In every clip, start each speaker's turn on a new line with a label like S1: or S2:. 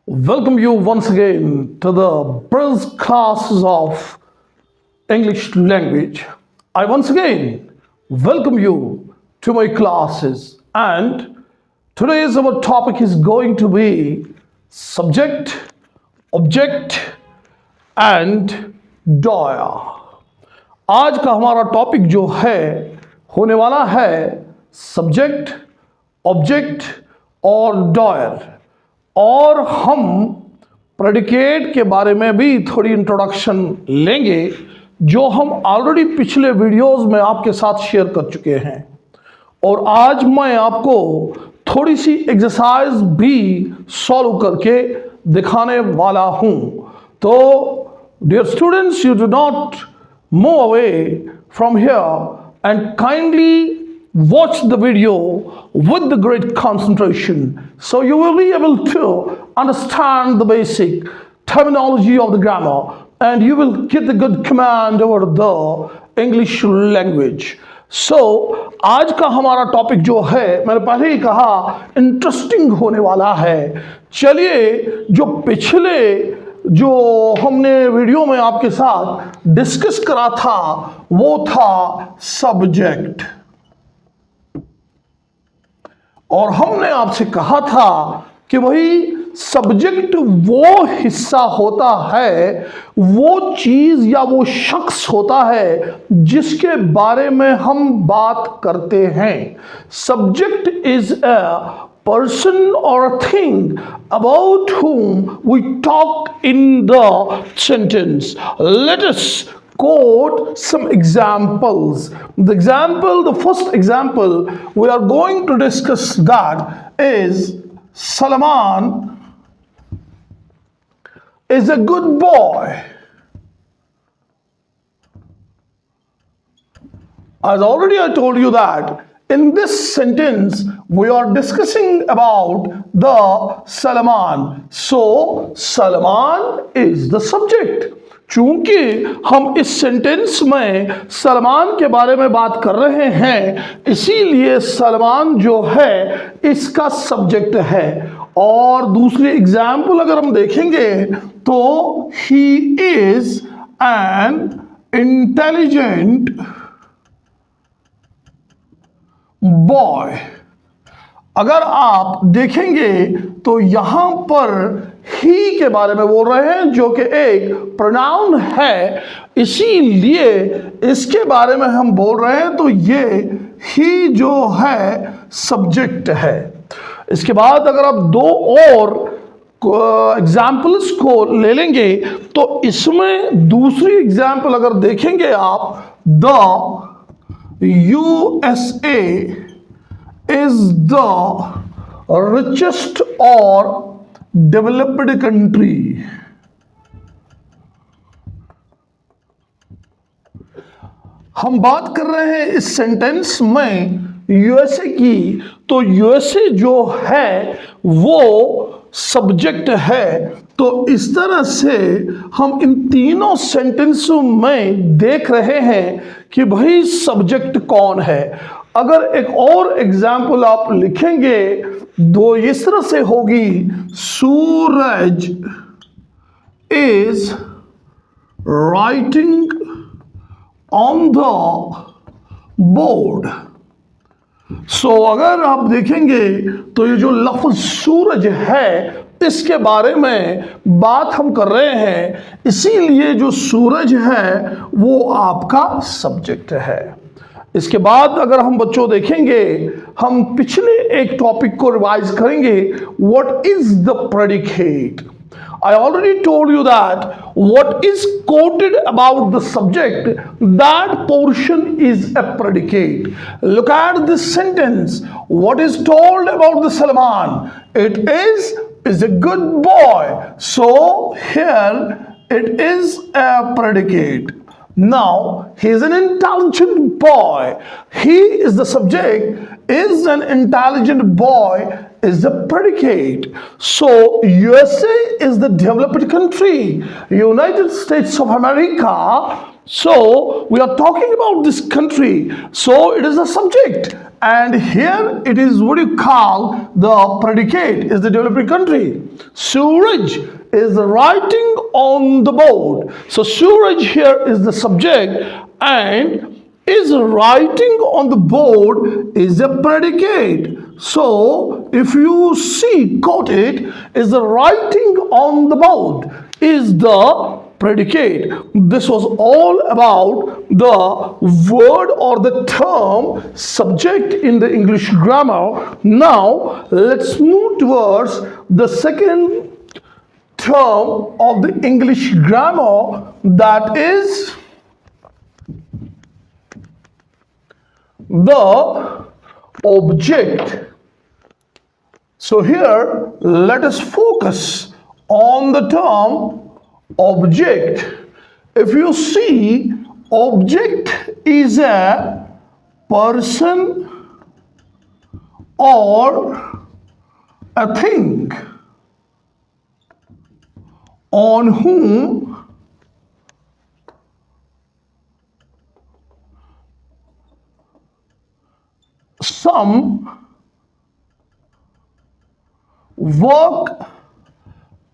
S1: Welcome you once again to the brilliant classes of English language. I once again welcome you to my classes, and today's our topic is going to be subject, object and DOER. आज का हमारा topic जो है होने वाला है subject, object और डॉयर, और हम प्रेडिकेट के बारे में भी थोड़ी इंट्रोडक्शन लेंगे जो हम ऑलरेडी पिछले वीडियोस में आपके साथ शेयर कर चुके हैं। और आज मैं आपको थोड़ी सी एक्सरसाइज भी सॉल्व करके दिखाने वाला हूं। तो dear students, you do not move away from here and kindly watch the video with the great concentration so you will be able to understand the basic terminology of the grammar and you will get the good command over the English language. So आज का हमारा topic जो है, मैंने पहले ही कहा, interesting होने वाला है। चलिए, जो पिछले जो हमने वीडियो में आपके साथ डिस्कस करा था वो था सब्जेक्ट, और हमने आपसे कहा था कि वही सब्जेक्ट वो हिस्सा होता है, वो चीज या वो शख्स होता है जिसके बारे में हम बात करते हैं। Subject is a person or a thing about whom we talk in the sentence. Let us quote some examples. The first example we are going to discuss that is Salman is a good boy. As already I told you that in this sentence, we are discussing about the Salman. So, Salman is the subject. चूंकि हम इस sentence में सलमान के बारे में बात कर रहे हैं, इसीलिए सलमान जो है इसका सब्जेक्ट है। और दूसरी एग्जाम्पल अगर हम देखेंगे तो he is an intelligent boy. अगर आप देखेंगे तो यहां पर ही के बारे में बोल रहे हैं जो कि एक प्रोनाउन है, इसीलिए इसके बारे में हम बोल रहे हैं, तो ये ही जो है सब्जेक्ट है। इसके बाद अगर आप दो और एग्जाम्पल्स को ले लेंगे तो इसमें दूसरी एग्जाम्पल अगर देखेंगे आप, the USA is the richest or developed country. हम बात कर रहे हैं इस सेंटेंस में यूएसए की, तो यूएसए जो है वो सब्जेक्ट है। तो इस तरह से हम इन तीनों सेंटेंसों में देख रहे हैं कि भाई सब्जेक्ट कौन है। अगर एक और एग्जाम्पल आप लिखेंगे तो इस तरह से होगी, Suraj is writing on the board. So अगर आप देखेंगे तो ये जो लफ्ज सूरज है इसके बारे में बात हम कर रहे हैं, इसीलिए जो सूरज है वो आपका सब्जेक्ट है। इसके बाद अगर हम बच्चों देखेंगे, हम पिछले एक टॉपिक को रिवाइज करेंगे, what is the predicate. I already told you that what is quoted about the subject, that portion is a predicate. Look at this sentence. What is told about the Salman? It is a good boy. So here it is a predicate. Now he is an intelligent boy. He is the subject. Is an intelligent boy is the predicate. So USA is the developed country, United States of America. So we are talking about this country, so it is a subject, and here it is what you call the predicate is the developing country. Suraj is writing on the board. So Suraj here is the subject, and is writing on the board is a predicate. So if you see, quote it, is the writing on the board is the predicate. This was all about the word or the term subject in the English grammar. Now let's move towards the second term of the English grammar, that is the object. So here let us focus on the term object. If you see, object is a person or a thing on whom some work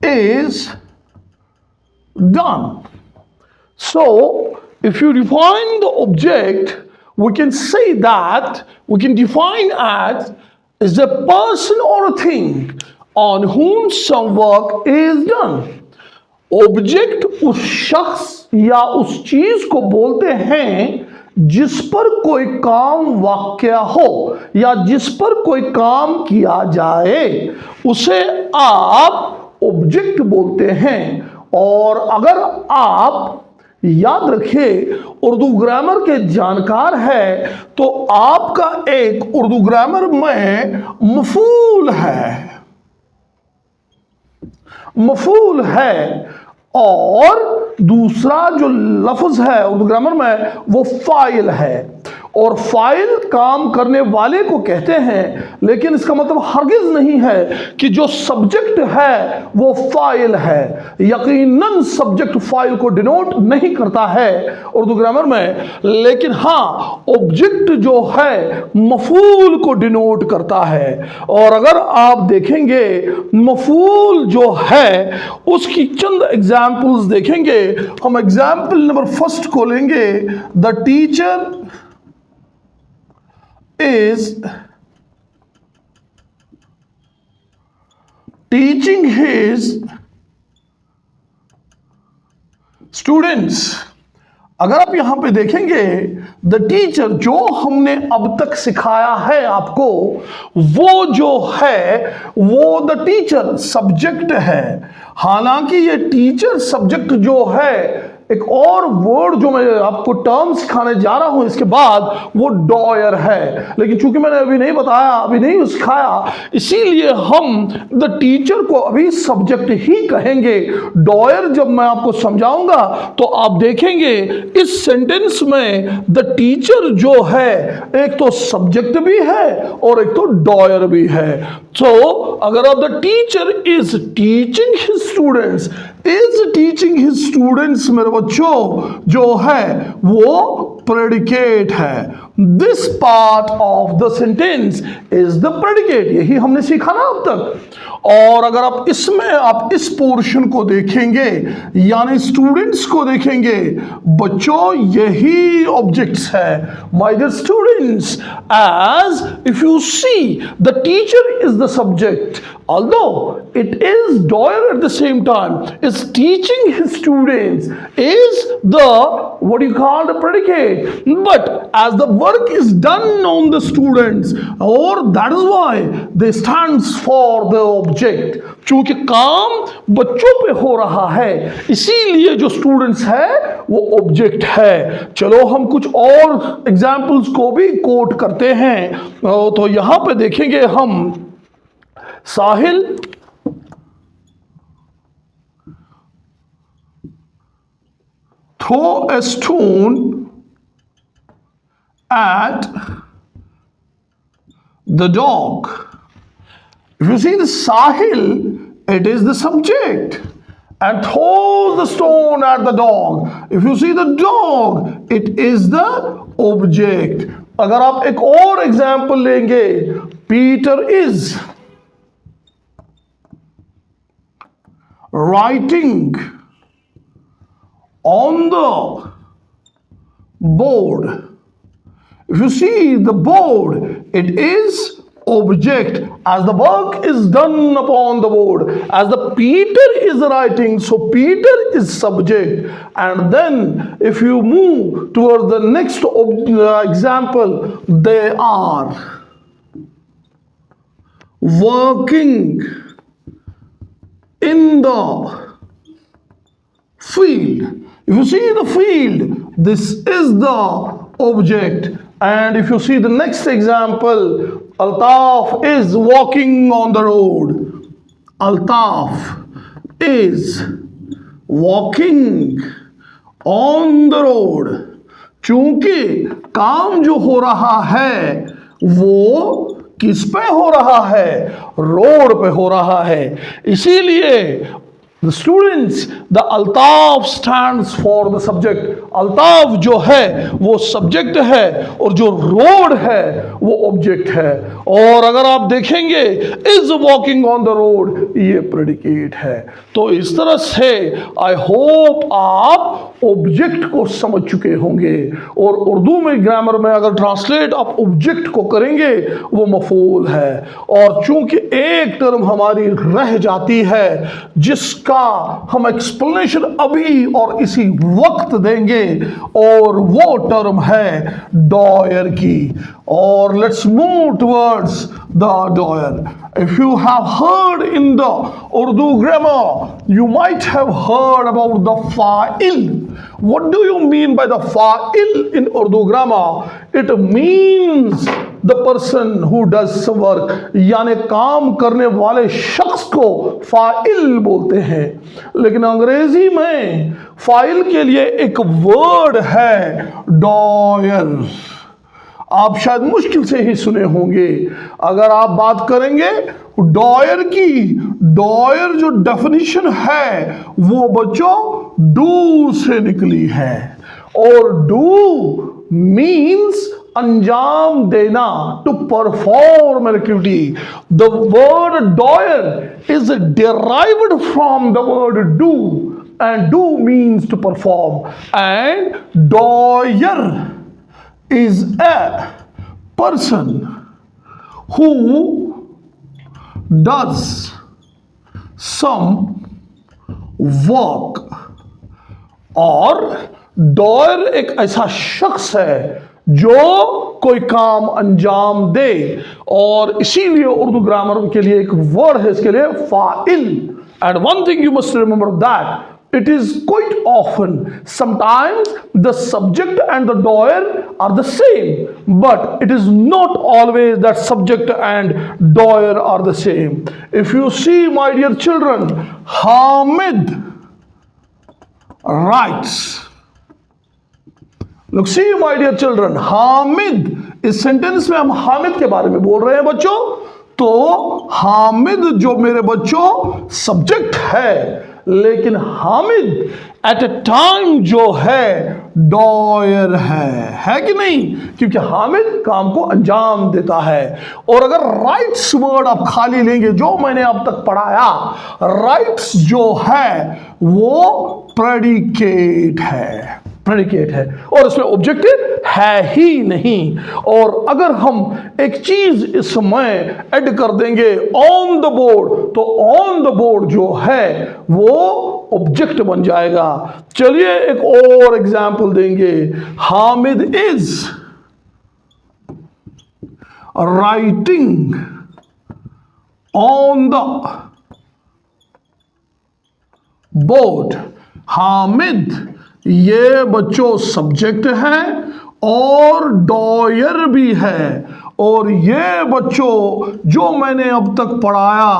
S1: is done. So if you define the object, we can say that we can define as is a person or a thing on whom some work is done. Object उस शख्स या उस चीज को बोलते हैं जिस पर कोई काम वाक़या हो या जिस पर कोई काम किया जाए, उसे आप ऑब्जेक्ट बोलते हैं। और अगर आप याद रखिए उर्दू ग्रामर के जानकार है तो आपका एक उर्दू ग्रामर में मफूल है और दूसरा जो लफ्ज़ है उर्दू ग्रामर में वो फाइल है। और फाइल काम करने वाले को कहते हैं, लेकिन इसका मतलब हरगिज़ नहीं है कि जो सब्जेक्ट है वो फाइल है। यकीनन सब्जेक्ट फाइल को डिनोट नहीं करता है उर्दू ग्रामर में, लेकिन हाँ ऑब्जेक्ट जो है मफूल को डिनोट करता है। और अगर आप देखेंगे मफूल जो है उसकी चंद एग्जाम्पल्स देखेंगे। हम एग्जाम्पल नंबर फर्स्ट को लेंगे, the teacher is teaching his students। अगर आप यहां पे देखेंगे द टीचर जो हमने अब तक सिखाया है आपको, वो जो है वो द टीचर सब्जेक्ट है। हालांकि ये टीचर सब्जेक्ट जो है, एक और वर्ड जो मैं आपको टर्म सिखाने जा रहा हूं इसके बाद, वो डॉयर है। लेकिन चूंकि मैंने अभी नहीं बताया, अभी नहीं सिखाया, इसीलिए हम द टीचर को अभी सब्जेक्ट ही कहेंगे। डॉयर जब मैं आपको समझाऊंगा तो आप देखेंगे इस सेंटेंस में द टीचर जो है एक तो सब्जेक्ट भी है और एक तो डॉयर भी है। तो अगर आप the teacher is teaching his students, is teaching his students मेरे बच्चों जो है वो प्रेडिकेट है। This part of the sentence is the predicate. यही हमने सीखा ना अब तक। और अगर आप इसमें आप इस पोर्शन को देखेंगे यानी स्टूडेंट्स को देखेंगे, बच्चों यही ऑब्जेक्ट्स है। My dear students, as if you see the teacher is the subject, although it is doer at the same time, is teaching his students is the what you call the predicate, but as the work is done on the students, or that is why they stands for the object। चूंकि काम बच्चों पे हो रहा है इसीलिए जो students है वो ऑब्जेक्ट है। चलो हम कुछ और एग्जाम्पल्स को भी कोट करते हैं। तो यहां पे देखेंगे हम, साहिल throw a stone at the dog। If you see the Sahil, it is the subject, and throws the stone at the dog. If you see the dog, it is the object. अगर आप एक और example लेंगे, Peter is writing on the board. If you see the board, it is object as the work is done upon the board. As the Peter is writing, so Peter is subject. And then if you move towards the next example, they are working in the field. If you see the field, this is the object. And if you see the next example, Altaf is walking on the road. Altaf is walking on the road. चूंकि काम जो हो रहा है वो किस पे हो रहा है? रोड पे हो रहा है. इसीलिए the students, the altaf stands for the subject. altaf जो है वो subject है और जो road है वो object है. और अगर आप देखेंगे is walking on the road, ये predicate है. तो इस तरह से I hope आप ऑब्जेक्ट को समझ चुके होंगे. और उर्दू में ग्रामर में अगर ट्रांसलेट आप ऑब्जेक्ट को करेंगे वो मफूल है. और चूंकि एक टर्म हमारी रह जाती है जिसका हम एक्सप्लेनेशन अभी और इसी वक्त देंगे और वो टर्म है डॉयर की. और let's move towards the doer. If you have heard in the Urdu grammar, you might have heard about the fa'il. What do you mean by the fa'il in Urdu grammar? It means the person who does some work. यानी काम करने वाले शख्स को file बोलते हैं. लेकिन अंग्रेजी में फाइल के लिए एक वर्ड है डॉयर. आप शायद मुश्किल से ही सुने होंगे. अगर आप बात करेंगे डॉयर की, डॉयर जो डेफिनेशन है वो बच्चों डू से निकली है. और डू मीन्स अंजाम देना, to perform an activity. The word doer is derived from the word do, and do means to perform. And doer is a person who does some work. और डॉयर एक ऐसा शख्स है जो कोई काम अंजाम दे. और इसीलिए उर्दू ग्रामर के लिए एक वर्ड है इसके लिए file. And one thing you must remember that it is quite often, sometimes the subject and the doer are the same, but it is not always that subject and doer are the same. If you see, my dear children, Hamid writes. Look, see my dear children, Hamid, इस sentence में हम हामिद के बारे में बोल रहे हैं बच्चों. तो हामिद जो मेरे बच्चों सब्जेक्ट है, लेकिन हामिद एट ए टाइम जो है डॉयर है कि नहीं? क्योंकि हामिद काम को अंजाम देता है. और अगर राइट्स वर्ड आप खाली लेंगे जो मैंने अब तक पढ़ाया, राइट्स जो है वो प्रेडिकेट है, प्रेडिकेट है और इसमें ऑब्जेक्ट है ही नहीं. और अगर हम एक चीज इसमें ऐड कर देंगे ऑन द बोर्ड, तो ऑन द बोर्ड जो है वो ऑब्जेक्ट बन जाएगा. चलिए एक और एग्जाम्पल देंगे. Hamid is writing on the board. Hamid ये बच्चों सब्जेक्ट है और डॉयर भी है. और ये बच्चों जो मैंने अब तक पढ़ाया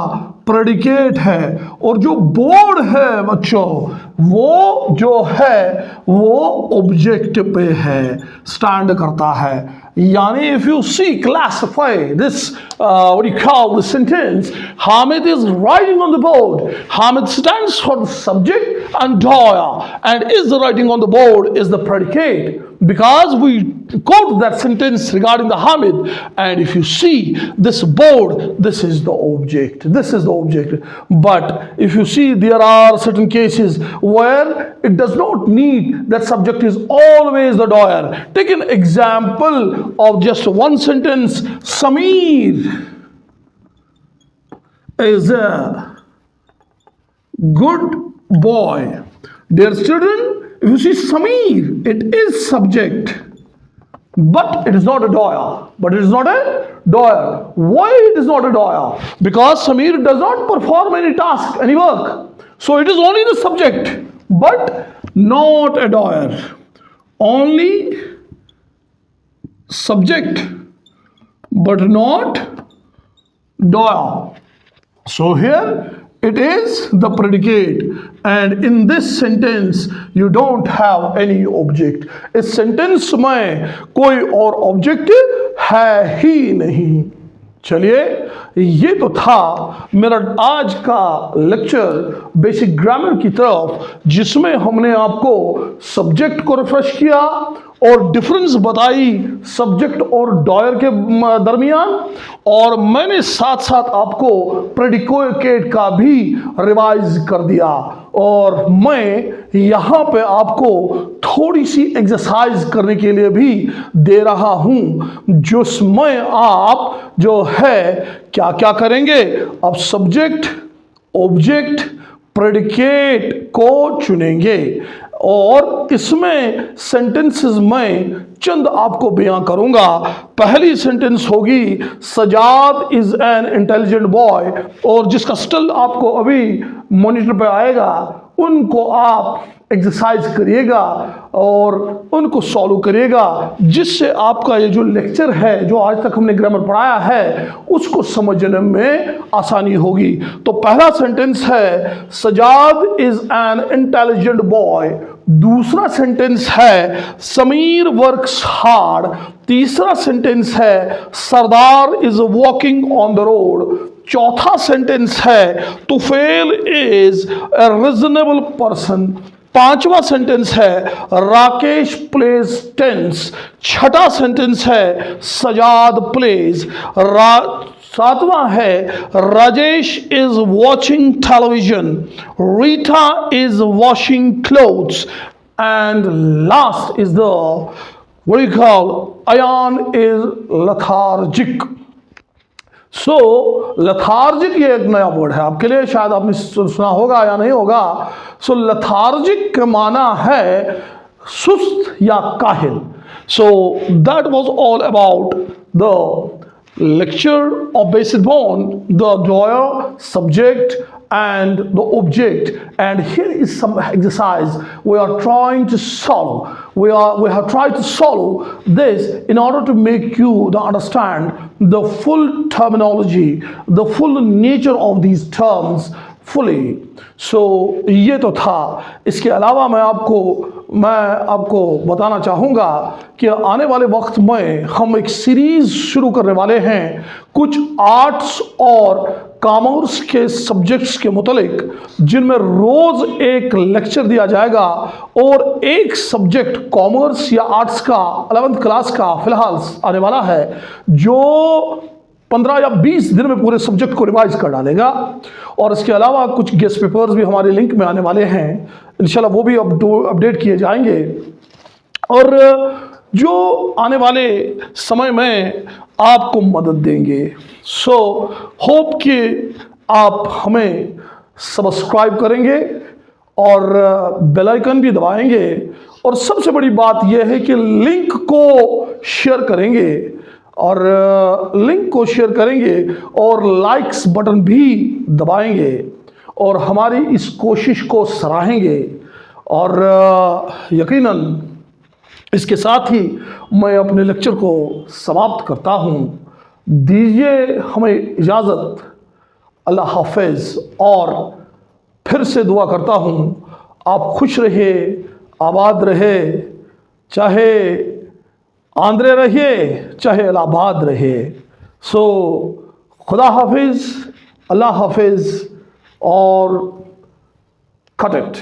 S1: प्रेडिकेट है. और जो बोर्ड है बच्चों वो जो है वो ऑब्जेक्ट पे है, स्टैंड करता है. यानी if you see classify this what do you call the sentence, Hamid is writing on the board. Hamid stands for the subject and DOER, and is the writing on the board is the predicate, because we quote that sentence regarding the Hamid. And if you see this board, this is the object, this is the object. But if you see, there are certain cases where it does not need that subject is always the DOER. Take an example of just one sentence. Sameer is a good boy. Dear student, if you see Sameer, it is subject, but it is not a DOER. But it is not a DOER. Why it is not a DOER? Because Sameer does not perform any task, any work. So it is only the subject, but not a DOER. Only subject, but not DOER. So here it is the predicate, and in this sentence you don't have any object. इस sentence में कोई और object है ही नहीं. चलिए, ये तो था मेरा आज का लेक्चर बेसिक ग्रामर की तरफ, जिसमें हमने आपको सब्जेक्ट को रिफ्रेश किया और डिफरेंस बताई सब्जेक्ट और डॉयर के दरमियान, और मैंने साथ साथ आपको प्रेडिकेट का भी रिवाइज कर दिया, और मैं यहाँ पे आपको थोड़ी सी एक्सरसाइज करने के लिए भी दे रहा हूँ, जिसमें आप जो है क्या क्या करेंगे. अब सब्जेक्ट, ऑब्जेक्ट, प्रेडिकेट को चुनेंगे, और इसमें सेंटेंसेस में चंद आपको बयां करूंगा. पहली सेंटेंस होगी Sajjad is an intelligent boy, और जिसका स्टिल आपको अभी मॉनिटर पे आएगा, उनको आप एक्सरसाइज करिएगा और उनको सॉल्व करिएगा, जिससे आपका ये जो लेक्चर है, जो आज तक हमने ग्रामर पढ़ाया है, उसको समझने में आसानी होगी. तो पहला सेंटेंस है Sajad is an intelligent boy. दूसरा सेंटेंस है समीर वर्क्स हार्ड. तीसरा सेंटेंस है Sardar is walking on the road. चौथा सेंटेंस है Tufail is a reasonable person. पांचवा सेंटेंस है राकेश प्लेज टेंस. छठा सेंटेंस है सजाद प्लेज. सातवां है Rajesh is watching television. Rita is washing clothes. And last is the what do you call Ayan is lethargic. So lethargic ये एक नया वर्ड है आपके लिए, शायद आपने सुना होगा या नहीं होगा. सो लथार्जिक का माना है सुस्त या काहिल. So that was all about the lecture of basic bond, the DOER, subject and the object. And here is some exercise we are trying to solve. We have tried to solve this in order to make you understand the full terminology, the full nature of these terms fully. So ये तो था. इसके अलावा मैं आपको बताना चाहूँगा कि आने वाले वक्त में हम एक सीरीज़ शुरू करने वाले हैं कुछ आर्ट्स और कॉमर्स के सब्जेक्ट्स के मुतालिक, जिनमें रोज़ एक लेक्चर दिया जाएगा, और एक सब्जेक्ट कॉमर्स या आर्ट्स का 11th क्लास का फ़िलहाल आने वाला है, जो 15 या 20 दिन में पूरे सब्जेक्ट को रिवाइज कर डालेगा. और इसके अलावा कुछ गेस्ट पेपर्स भी हमारे लिंक में आने वाले हैं, इंशाल्लाह वो भी अपडेट किए जाएंगे, और जो आने वाले समय में आपको मदद देंगे. सो होप कि आप हमें सब्सक्राइब करेंगे और बेल आइकन भी दबाएंगे, और सबसे बड़ी बात यह है कि लिंक को शेयर करेंगे, और लिंक को शेयर करेंगे और लाइक्स बटन भी दबाएंगे, और हमारी इस कोशिश को सराहेंगे. और यकीनन इसके साथ ही मैं अपने लेक्चर को समाप्त करता हूँ. दीजिए हमें इजाज़त. अल्लाह हाफ़िज़. और फिर से दुआ करता हूँ आप खुश रहे, आबाद रहे, चाहे आंध्रे रहिए चाहे इलाहाबाद रहे। सो खुदा हाफिज़, अल्लाह हाफिज़ और कट इट।